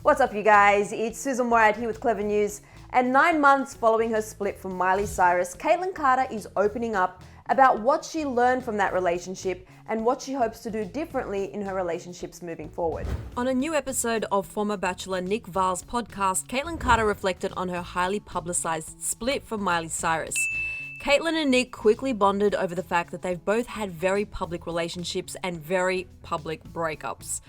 What's up, you guys? It's Sussan Mourad here with Clevver News. And 9 months following her split from Miley Cyrus, Kaitlynn Carter is opening up about what she learned from that relationship and what she hopes to do differently in her relationships moving forward. On a new episode of former Bachelor Nick Viall's podcast, Kaitlynn Carter reflected on her highly publicized split from Miley Cyrus. Kaitlynn and Nick quickly bonded over the fact that they've both had very public relationships and very public breakups.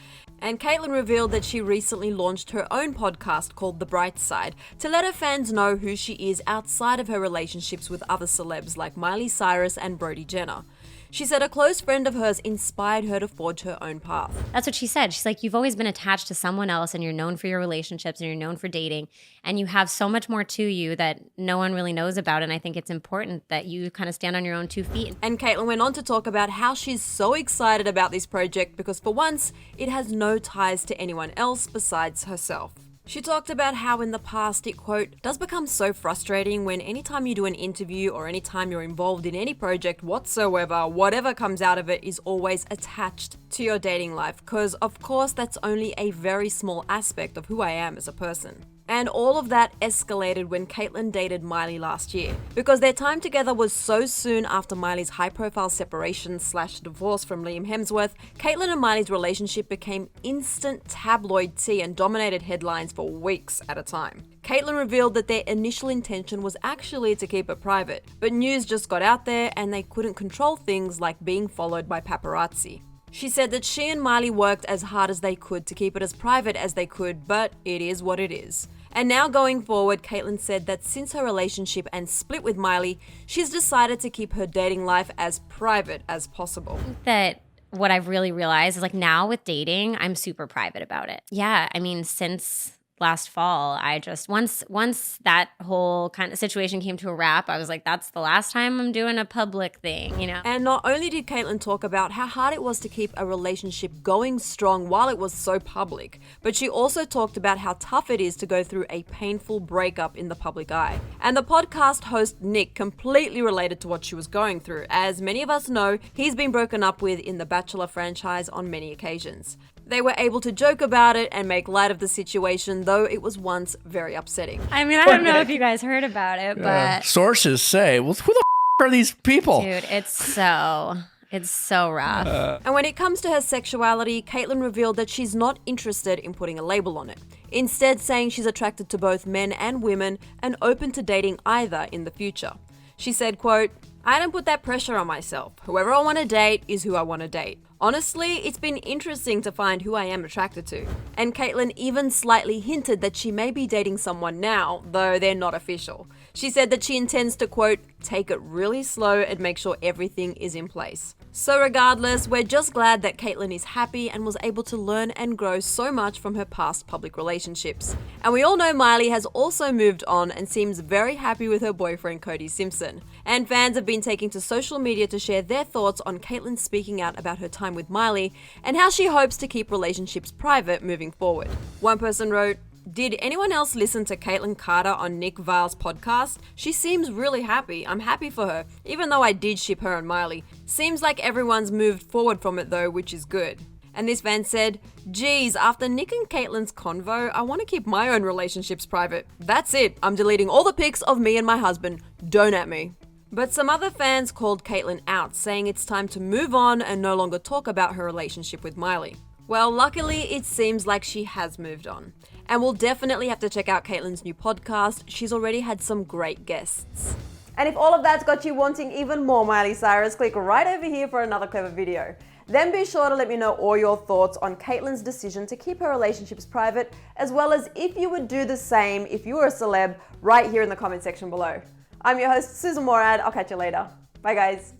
And Kaitlynn revealed that she recently launched her own podcast called The Bright Side to let her fans know who she is outside of her relationships with other celebs like Miley Cyrus and Brody Jenner. She said a close friend of hers inspired her to forge her own path. That's what she said. She's like, you've always been attached to someone else and you're known for your relationships and you're known for dating and you have so much more to you that no one really knows about. And I think it's important that you kind of stand on your own 2 feet. And Kaitlynn went on to talk about how she's so excited about this project because for once, it has no ties to anyone else besides herself. She talked about how in the past it, quote, does become so frustrating when anytime you do an interview or anytime you're involved in any project whatsoever, whatever comes out of it is always attached to your dating life, because of course that's only a very small aspect of who I am as a person. And all of that escalated when Kaitlynn dated Miley last year. Because their time together was so soon after Miley's high-profile separation/divorce from Liam Hemsworth, Kaitlynn and Miley's relationship became instant tabloid tea and dominated headlines for weeks at a time. Kaitlynn revealed that their initial intention was actually to keep it private, but news just got out there and they couldn't control things like being followed by paparazzi. She said that she and Miley worked as hard as they could to keep it as private as they could, but it is what it is. And now going forward, Kaitlynn said that since her relationship and split with Miley, she's decided to keep her dating life as private as possible. That what I've really realized is like now with dating, I'm super private about it. Yeah, I mean, since last fall, I just, once that whole kind of situation came to a wrap, I was like, that's the last time I'm doing a public thing, you know? And not only did Kaitlynn talk about how hard it was to keep a relationship going strong while it was so public, but she also talked about how tough it is to go through a painful breakup in the public eye. And the podcast host Nick completely related to what she was going through. As many of us know, he's been broken up with in the Bachelor franchise on many occasions. They were able to joke about it and make light of the situation, though it was once very upsetting. I mean, I don't know if you guys heard about it, but... Sources say, well, who the are these people? Dude, it's so rough. And when it comes to her sexuality, Kaitlynn revealed that she's not interested in putting a label on it. Instead, saying she's attracted to both men and women and open to dating either in the future. She said, quote, I don't put that pressure on myself. Whoever I want to date is who I want to date. Honestly, it's been interesting to find who I am attracted to. And Kaitlynn even slightly hinted that she may be dating someone now, though they're not official. She said that she intends to, quote, take it really slow and make sure everything is in place. So regardless, we're just glad that Kaitlynn is happy and was able to learn and grow so much from her past public relationships. And we all know Miley has also moved on and seems very happy with her boyfriend Cody Simpson. And fans have been taking to social media to share their thoughts on Kaitlynn speaking out about her time with Miley and how she hopes to keep relationships private moving forward. One person wrote, did anyone else listen to Kaitlynn Carter on Nick Viall's podcast? She seems really happy. I'm happy for her, even though I did ship her and Miley. Seems like everyone's moved forward from it though, which is good. And this fan said, geez, after Nick and Kaitlynn's convo, I want to keep my own relationships private. That's it. I'm deleting all the pics of me and my husband. Don't at me. But some other fans called Kaitlynn out, saying it's time to move on and no longer talk about her relationship with Miley. Well, luckily, it seems like she has moved on. And we'll definitely have to check out Kaitlynn's new podcast. She's already had some great guests. And if all of that's got you wanting even more Miley Cyrus, click right over here for another Clevver video. Then be sure to let me know all your thoughts on Kaitlynn's decision to keep her relationships private, as well as if you would do the same if you were a celeb, right here in the comment section below. I'm your host, Sussan Mourad. I'll catch you later. Bye, guys.